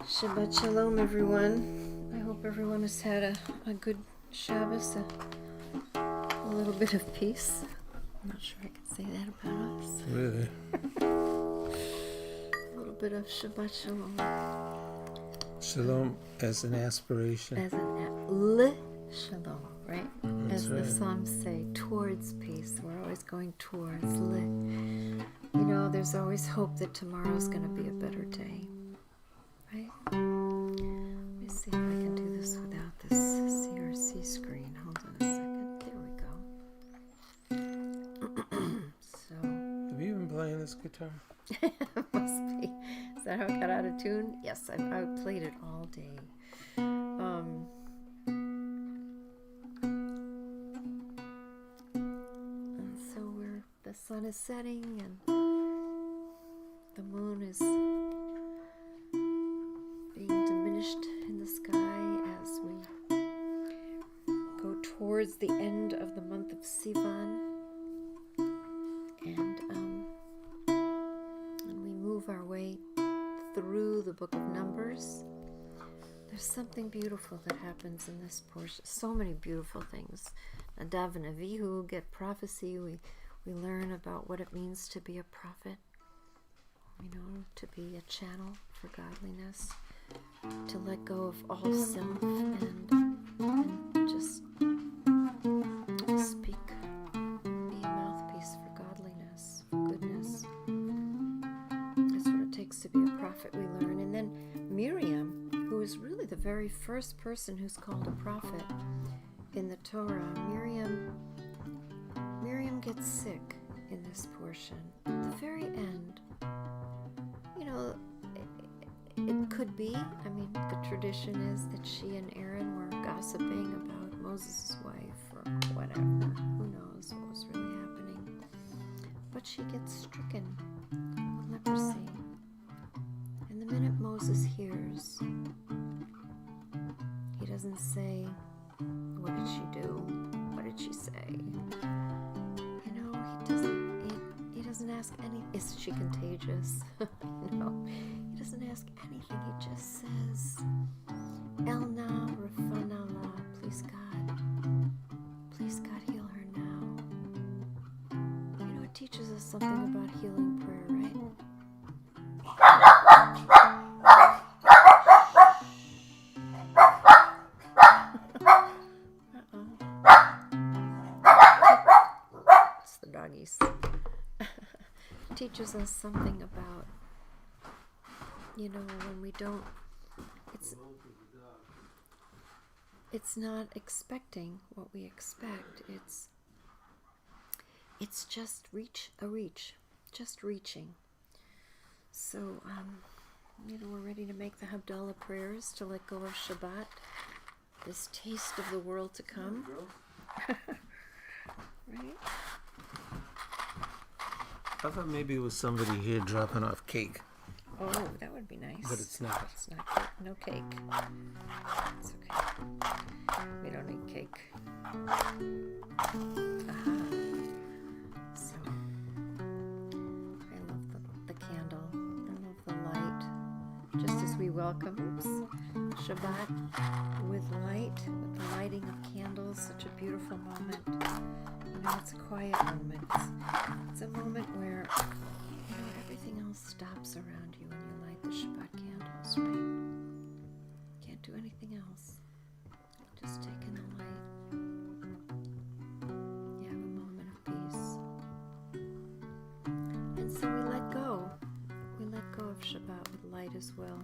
Shabbat Shalom, everyone. I hope everyone has had a good Shabbos, a little bit of peace. I'm not sure I can say that about us. Really? A little bit of Shabbat Shalom. Shalom as an aspiration. As an Shalom, right? That's As right. the Psalms say, towards peace. We're always going towards le. You know, there's always hope that tomorrow's going to be a better day. Right? Let me see if I can do this without this CRC screen. Hold on a second. There we go. So. Have you been playing this guitar? Must be. Is that how it got out of tune? Yes, I played it all day. And so the sun is setting and the moon is being diminished in the sky as we go towards the end of the month of Sivan, and we move our way through the book of Numbers. There's something beautiful that happens in this portion. So many beautiful things. Nadav and Avihu get prophecy. We learn about what it means to be a prophet. You know, to be a channel for godliness, to let go of all self and just speak, be a mouthpiece for godliness, for goodness. That's what it takes to be a prophet, we learn. And then Miriam, who is really the very first person who's called a prophet in the Torah, Miriam gets sick in this portion. At the very end, you know, it could be, I mean, the tradition is that she and Aaron were gossiping about Moses' wife or whatever. Who knows what was really happening. But she gets stricken with leprosy. And the minute Moses hears, he doesn't say, what did she do? What did she say? You know, he doesn't ask any, is she contagious? You know, he doesn't ask anything. He just says, Elna Rafanala, please God heal her now. You know, it teaches us something about healing prayer, right? It's the doggies. Teaches us something about, you know, when we don't, it's not expecting what we expect. It's just just reaching. So, you know, we're ready to make the havdala prayers to let go of Shabbat, this taste of the world to come. Right? I thought maybe it was somebody here dropping off cake. Oh, that would be nice. But it's not. It's not cake. No cake. It's okay. We don't need cake. So, I love the candle. I love the light. Just as we welcome Shabbat with light, with the lighting of candles, such a beautiful moment. You know, it's a quiet moment. It's a moment where, you know, everything else stops around you when you light the Shabbat candles, right? Can't do anything else. Just take in the light. You have a moment of peace. And so we let go. We let go of Shabbat with light as well.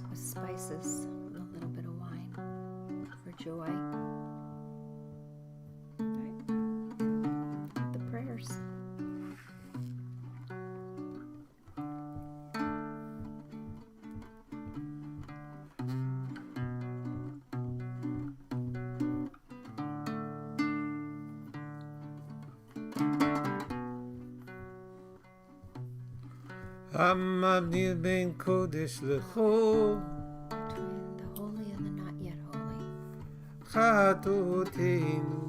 With spices, and a little bit of wine for joy. Right? The prayers. המבדיל בין קודש לחול, between the holy and the not yet holy. חטאותינו.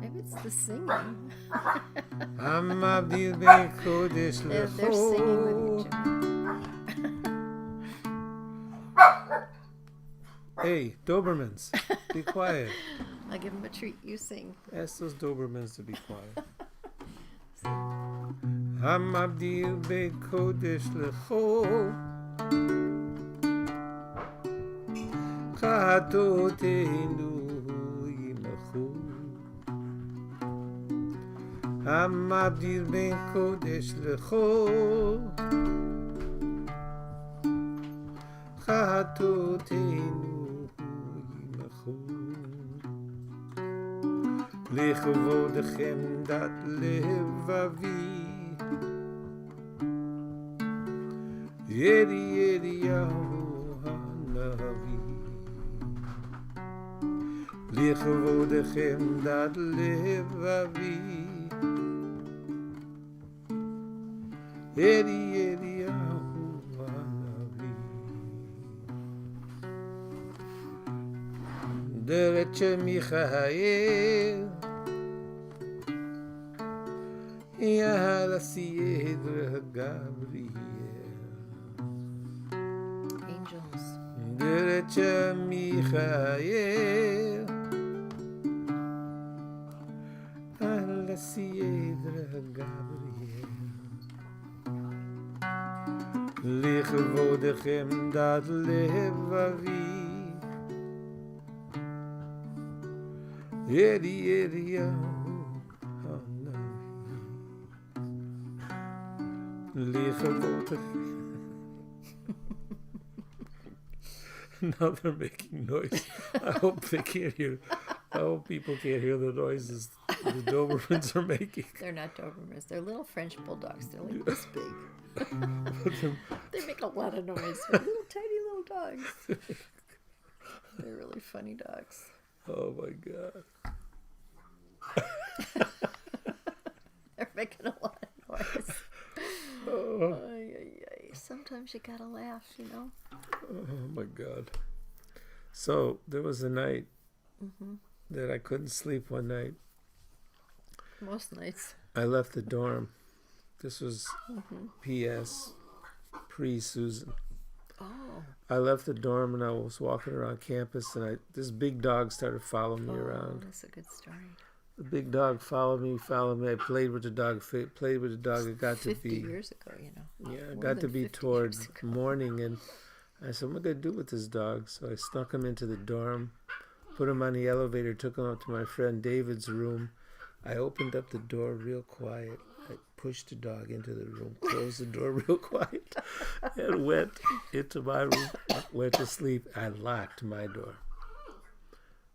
Maybe it's the singing. המבדיל בין קודש They're singing with you, לחול. Jimmy. Hey, Dobermans, be quiet. I'll give him a treat. You sing. Ask those Dobermans to be quiet. המבדיל בין קודש לחול, חטאותינו ימחו. המבדיל בין קודש לחול, חטאותינו ימחו. לכבודכם דת לבבי, ידיהו הנביא. לכבודכם דת לבבי, ידיהו הנביא. דרך מיכאל יעל הסיידר גבריאל. Angels. דרך מיכאל על הסיידר גבריאל. לכבודכם דת לבבי, ידיהו הנביא. לכבודכם. Now they're making noise. I hope they can't hear. I hope people can't hear the noises the Dobermans are making. They're not Dobermans. They're little French bulldogs. They're like this big. They make a lot of noise. They're little tiny little dogs. They're really funny dogs. Oh my God. They're making a lot of noise. Oh, Ay, ay, ay. Sometimes you gotta laugh, you know. oh my God. So there was a night that I couldn't sleep one night. Most nights. I left the dorm. This was P.S. pre-Susan. Oh. I left the dorm and I was walking around campus and this big dog started following me around. That's a good story. The big dog followed me. I played with the dog. It got to 50 be years ago, you know. Yeah, it More got to than be 50 toward years ago. morning, and I said, what am I going to do with this dog? So I snuck him into the dorm, put him on the elevator, took him up to my friend David's room. I opened up the door real quiet. I pushed the dog into the room, closed the door real quiet, and went into my room, went to sleep. I locked my door.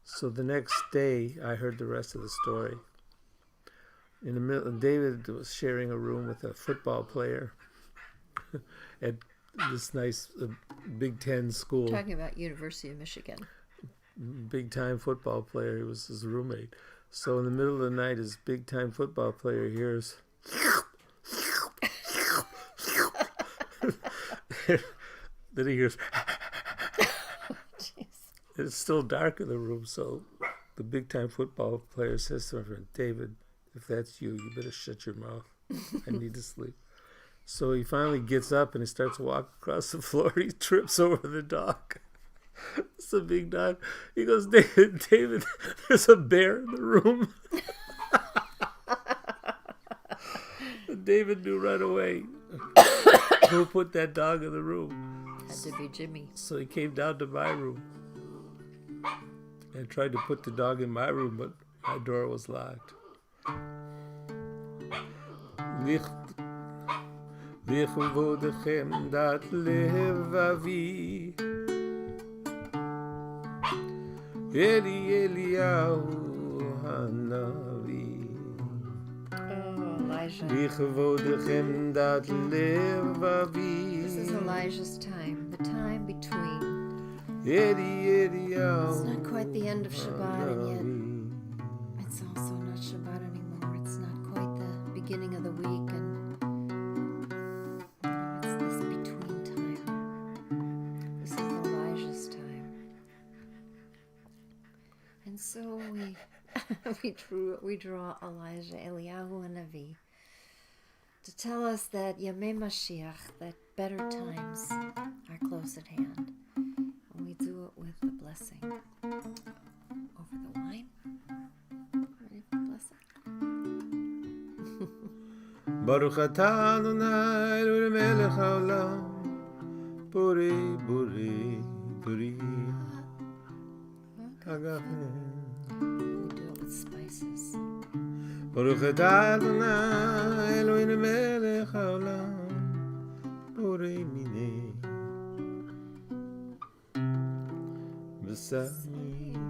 So the next day, I heard the rest of the story. In the middle, David was sharing a room with a football player at this nice Big Ten school. Talking about University of Michigan. Big time football player. He was his roommate. So in the middle of the night, his big time football player hears. Then he hears. Jeez. It's still dark in the room, so the big time football player says to my friend, David, if that's you, you better shut your mouth. I need to sleep. So he finally gets up and he starts walking across the floor. He trips over the dog. It's a big dog. He goes, David, there's a bear in the room. David knew right away who put that dog in the room. Had to be Jimmy. So he came down to my room and tried to put the dog in my room, but my door was locked. לכבודכם דת לבבי, אליהו הנביא. Oh, Elijah. לכבודכם דת לבבי. This is Elijah's time, the time between. אליהו. It's not quite the end of Shabbat, and yet it's also not Shabbat anymore. It's not quite the beginning of the week, and it's this between time. This is Elijah's time. And so we draw Elijah, Eliyahu Hanavi, to tell us that Yamei Mashiach, that better times are close at hand. And we do it with the blessing over the wine. Ready for the blessing? Baruch atah Adonai Eloheinu melech haolam, borei borei borei hagafim. We do it with spices. Baruch atah Adonai Eloheinu melech haolam, borei minei b'samim.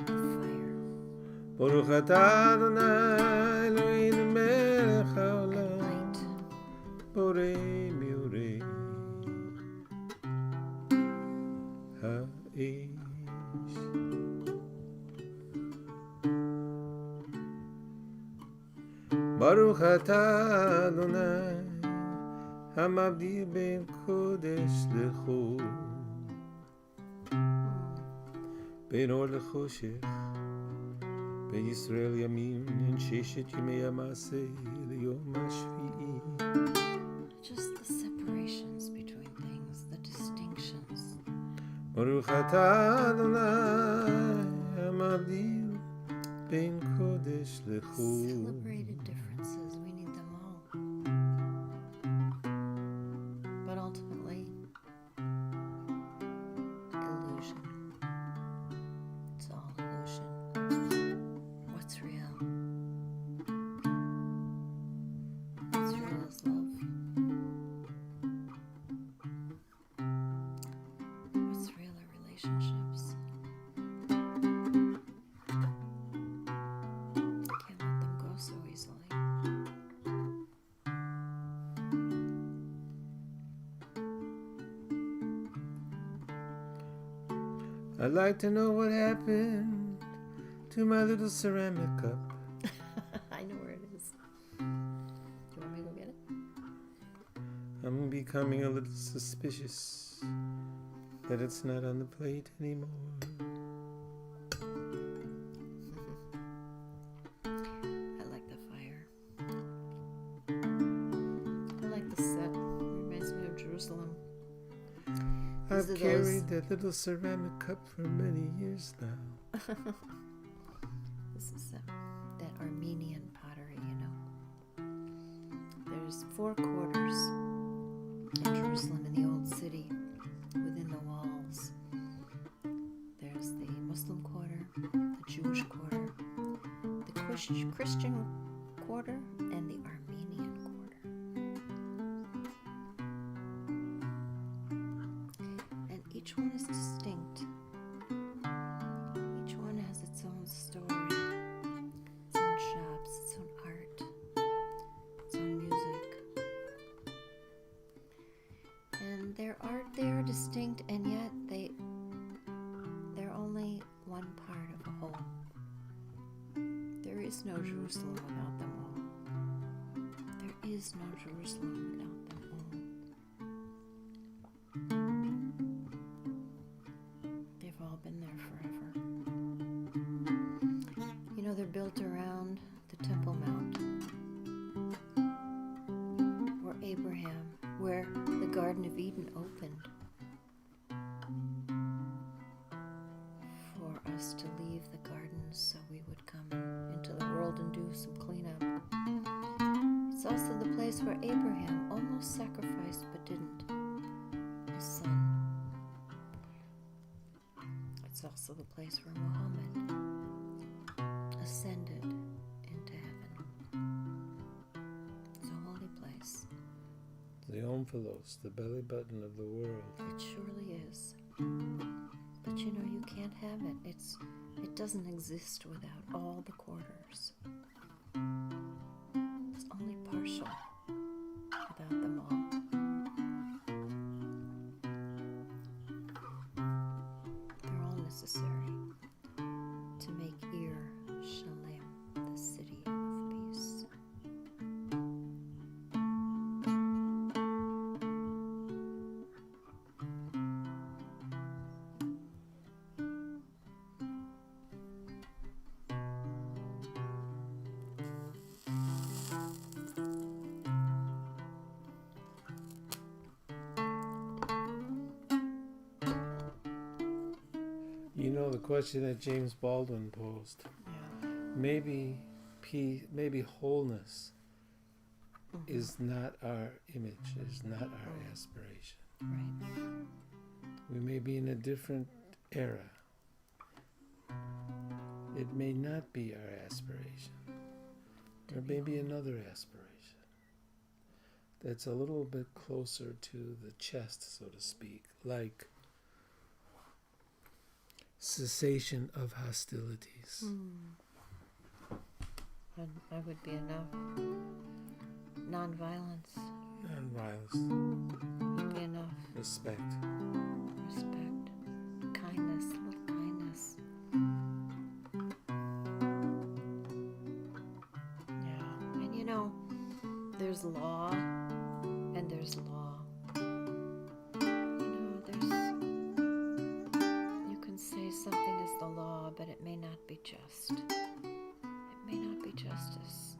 Fire. Baruch atah Adonai Eloheinu melech haolam, Light. borei miurei ha'esh. Baruch atah Adonai hamavdil ben kodesh lechol, ben or lechoshech, ben Yisrael yamim and sheshet yimei hamaseh liyom hashvi'i. Just the separations between things, the distinctions. Baruch atah Adonai hamavdil ben kodesh lechol. Celebrated differences, we need them all. But ultimately, illusion. It's all illusion. What's real? What's real is love. What's real are relationships. Can't let them go so easily. I'd like to know what happened to my little ceramic cup. I know where it is. Do you want me to go get it? I'm becoming a little suspicious that it's not on the plate anymore. I like the fire. I like the set. Reminds me of Jerusalem. I've These are carried that little ceramic cup for many years now. This is that Armenian pottery, you know. There's 4 quarters in Jerusalem, in the old city, within the walls. There's the Muslim quarter, the Jewish quarter, the Christian quarter, and the Armenian quarter. And each one is distinct. Each one has its own story, its own shops, its own art, its own music. And their art, they are distinct, and yet they're only one part of a whole. There is no Jerusalem without them all. There is no Jerusalem without them all. They've all been there forever. You know, they're built around the Temple Mount, where the Garden of Eden opened for us to leave the gardens so we would come into the world and do some cleanup. It's also the place where Abraham almost sacrificed but didn't, his son. It's also the place where Muhammad ascended into heaven. It's a holy place. The omphalos, the belly button of the world. It surely is. But you know, you can't have it. It doesn't exist without all the quarters. It's only partial without them all. They're all necessary to make ear the question that James Baldwin posed. Yeah. Maybe maybe wholeness is not our image, is not our aspiration. Right. We may be in a different era. It may not be our aspiration. Or maybe another aspiration that's a little bit closer to the chest, so to speak, like cessation of hostilities. And I would be enough. Non-violence Nonviolence, would be enough. respect. Respect, kindness, little kindness. Yeah, and there's law and there's law. You can say something is the law, but it may not be just. It may not be justice.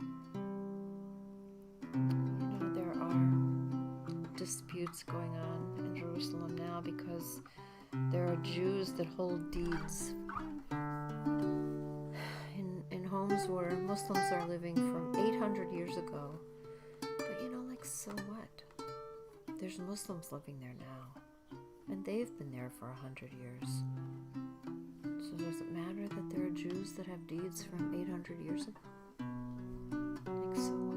There are disputes going on in Jerusalem now because there are Jews that hold deeds in homes where Muslims are living from 800 years ago. But so what? There's Muslims living there now, and they've been there for 100 years. So does it matter that there are Jews that have deeds from 800 years ago? So what?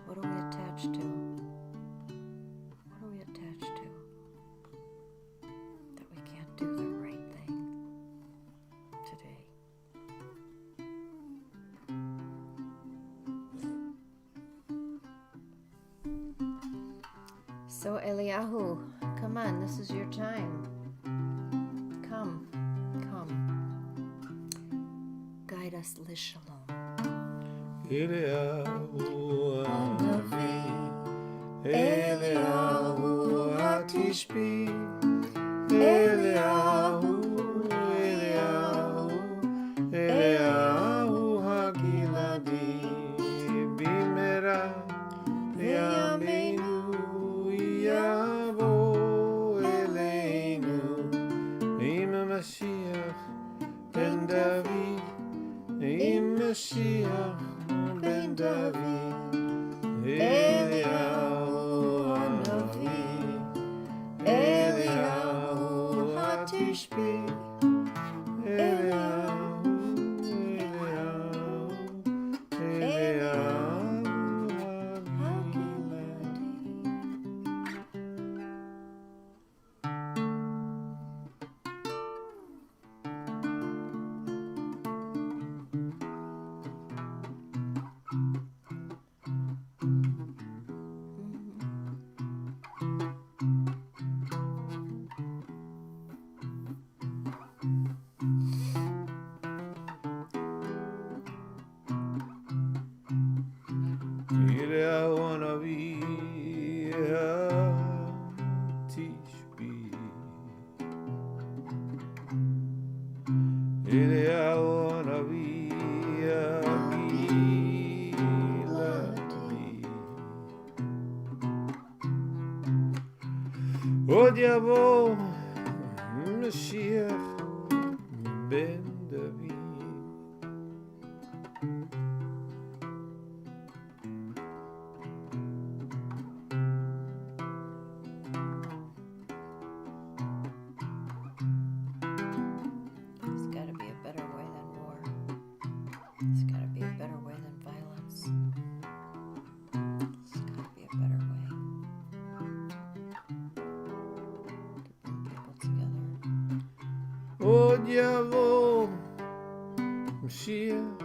What are we attached to? What are we attached to? That we can't do the right thing today. So Eliyahu, come on, this is your time. Come. Guide us l'shalom. Eliyahu Hanavi, Eliyahu Hatishbi, Eliyahu Hagiladi, Bimera Yameinu Yavo Eleinu, Ima Mashiach Ben David, Im Mashiach Ben David, Eliyahu Hanavi, Eliyahu Hatishbi, Eliyahu Od Yavo Mashiach Ben David. There's got to be a better way than war. There's got to be a better way than violence. There's got to be a better way to bring people together. Od Yavo Mashiach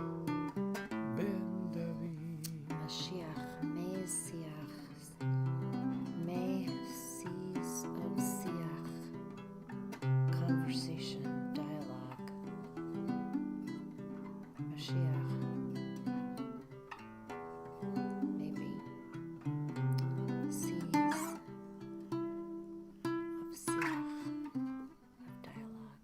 Ben David. Mashiach, Messiah, of Siach, conversation, dialogue. Mashiach, maybe seas of Siach, of dialogue.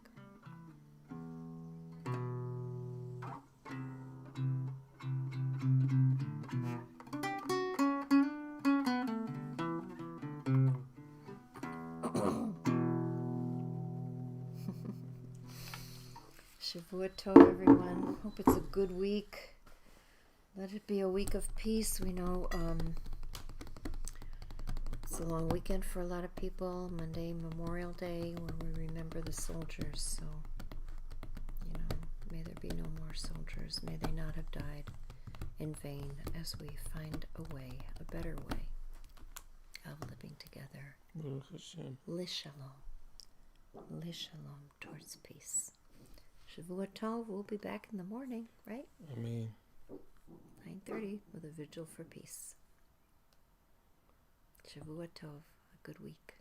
Shavua Tov, everyone. Hope it's a good week. Let it be a week of peace. We know it's a long weekend for a lot of people. Monday, Memorial Day, where we remember the soldiers. So, may there be no more soldiers. May they not have died in vain as we find a way, a better way of living together. Lishalom. Lishalom, towards peace. Shavua Tov, we'll be back in the morning, right? I mean, 9:30 with a vigil for peace. Shavua Tov, a good week.